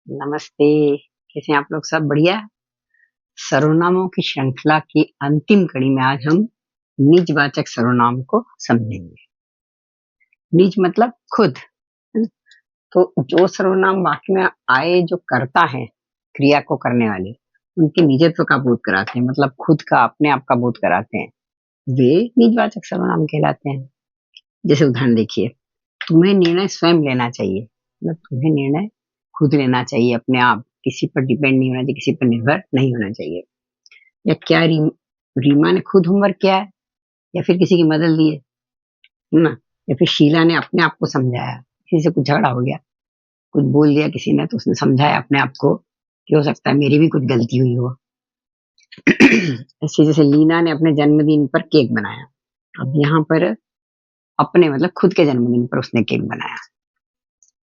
नमस्ते। कैसे हैं आप लोग? सब बढ़िया? सर्वनामों की श्रृंखला की अंतिम कड़ी में आज हम निजवाचक सर्वनाम को समझेंगे। निज मतलब खुद, है ना? तो जो सर्वनाम वाक्य में आए जो कर्ता है, क्रिया को करने वाले, उनके निजत्व का बोध कराते हैं, मतलब खुद का, अपने आप का बोध कराते हैं, वे निजवाचक सर्वनाम कहलाते हैं। जैसे उदाहरण देखिए, तुम्हें निर्णय स्वयं लेना चाहिए, मतलब तुम्हें निर्णय खुद लेना चाहिए, अपने आप, किसी पर डिपेंड नहीं होना चाहिए, किसी पर निर्भर नहीं होना चाहिए। या क्या रीमा ने खुद होमवर्क किया है या फिर किसी की मदद ली है ना? या फिर शीला ने अपने आप को समझाया, किसी से कुछ झगड़ा हो गया, कुछ बोल दिया किसी ने, तो उसने समझाया अपने आप को कि हो सकता है मेरी भी कुछ गलती हुई हो। ऐसे जैसे लीना ने अपने जन्मदिन पर केक बनाया, अब यहाँ पर अपने मतलब खुद के जन्मदिन पर उसने केक बनाया।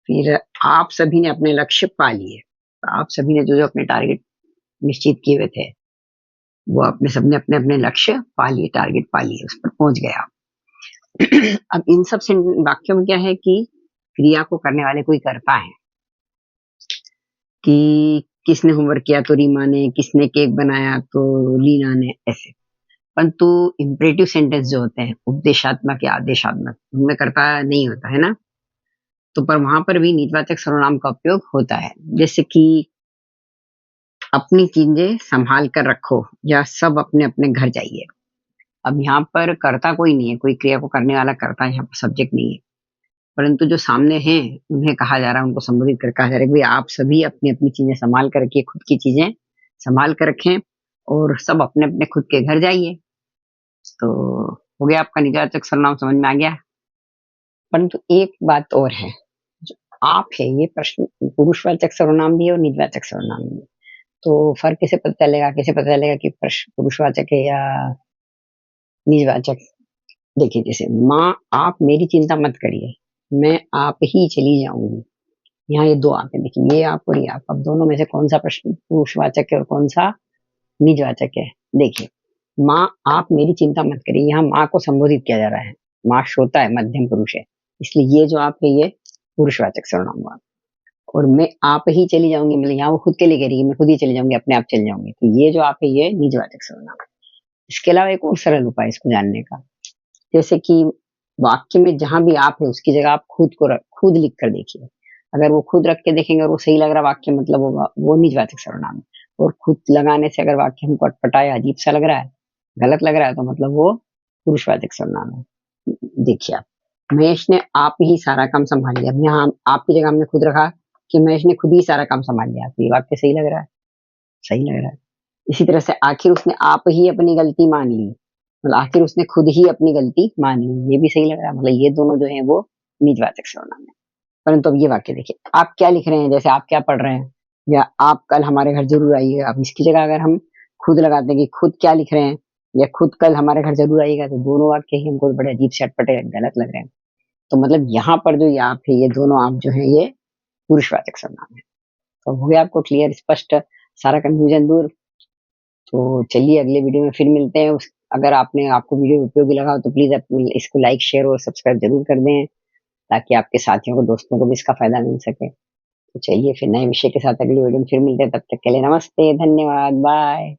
फिर आप सभी ने अपने लक्ष्य पा लिए, तो आप सभी ने जो जो अपने टारगेट निश्चित किए हुए थे, वो अपने सबने अपने अपने लक्ष्य पा लिए, टारगेट पा लिए, उस पर पहुंच गया। अब इन सब वाक्यों में क्या है कि क्रिया को करने वाले कोई करता है, कि किसने होमवर्क किया तो रीमा ने, किसने केक बनाया तो लीना ने, ऐसे। परंतु इंपरेटिव सेंटेंस जो होते हैं, उपदेशात्मक या आदेशात्मक, उनमें कर्ता नहीं होता है ना, तो पर वहां पर भी निजवाचक सर्वनाम का उपयोग होता है। जैसे कि अपनी चीजें संभाल कर रखो, या सब अपने अपने घर जाइए। अब यहाँ पर कर्ता कोई नहीं है, कोई क्रिया को करने वाला कर्ता यहाँ पर सब्जेक्ट नहीं है, परंतु जो सामने हैं उन्हें कहा जा रहा है, उनको संबोधित कर कहा जा रहा है कि भाई आप सभी अपनी अपनी चीजें संभाल कर रखिए, खुद की चीजें संभाल कर रखें और सब अपने अपने खुद के घर जाइए। तो हो गया आपका निजवाचक सर्वनाम, समझ में आ गया। परंतु एक बात और है, जो आप है ये प्रश्न पुरुषवाचक सर्वनाम भी है और निजवाचक सर्वनाम भी है। तो फर्क कैसे पता चलेगा, कि प्रश्न पुरुषवाचक है या निजवाचक? देखिए, जैसे माँ आप मेरी चिंता मत करिए, मैं आप ही चली जाऊंगी। यहाँ ये दो आप है, देखिए ये आप और ये आप, अब दोनों में से कौन सा प्रश्न पुरुषवाचक है और कौन सा निजवाचक है? देखिए, माँ आप मेरी चिंता मत करिए, यहाँ माँ को संबोधित किया जा रहा है, माँ श्रोता है, मध्यम पुरुष है, इसलिए ये जो आप है ये पुरुषवाचक सर्वनाम हुआ। और मैं आप ही चली जाऊंगी, मतलब यहाँ वो खुद के लिए कह रही है, मैं खुद ही चली जाऊंगी, अपने आप चली जाऊंगी, तो ये जो आप है ये निजवाचक सर्वनाम है। इसके अलावा एक और सरल उपाय इसको जानने का, जैसे कि वाक्य में जहां भी आप है उसकी जगह आप खुद लिख कर देखिए। अगर वो खुद रख के देखेंगे और वो सही लग रहा वाक्य, मतलब वो निजवाचक सर्वनाम है। और खुद लगाने से अगर वाक्य हमको अटपटा या अजीब सा लग रहा है, गलत लग रहा है, तो मतलब वो पुरुषवाचक सर्वनाम है। देखिए आप, महेश ने आप ही सारा काम संभाल लिया, अब यहाँ आपकी जगह हमने खुद रखा कि महेश ने खुद ही सारा काम संभाल लिया, तो ये वाक्य सही लग रहा है, सही लग रहा है। इसी तरह से आखिर उसने आप ही अपनी गलती मान ली, मतलब आखिर उसने खुद ही अपनी गलती मान ली, ये भी सही लग रहा है, मतलब ये दोनों जो है वो निजवाचक सर्वनाम है। परंतु अब ये वाक्य देखिए, आप क्या लिख रहे हैं, जैसे आप क्या पढ़ रहे हैं, या आप कल हमारे घर जरूर आइएगा, अब इसकी जगह अगर हम खुद लगाते हैं कि खुद क्या लिख रहे हैं, या खुद कल हमारे घर जरूर आइएगा, तो दोनों वाक्य ही हमको बड़े अजीब से अटपटे गलत लग रहे हैं। तो मतलब यहाँ पर जो ये आप है, ये दोनों आप जो है ये पुरुषवाचक सर्वनाम है। तो हो गया आपको क्लियर, स्पष्ट, सारा कंफ्यूजन दूर। तो चलिए अगले वीडियो में फिर मिलते हैं। अगर आपको वीडियो उपयोगी लगा हो तो प्लीज आप इसको लाइक, शेयर और सब्सक्राइब जरूर कर दें, ताकि आपके साथियों को, दोस्तों को भी इसका फायदा मिल सके। तो चलिए फिर नए विषय के साथ अगली वीडियो में फिर मिलते हैं, तब तक के लिए नमस्ते, धन्यवाद, बाय।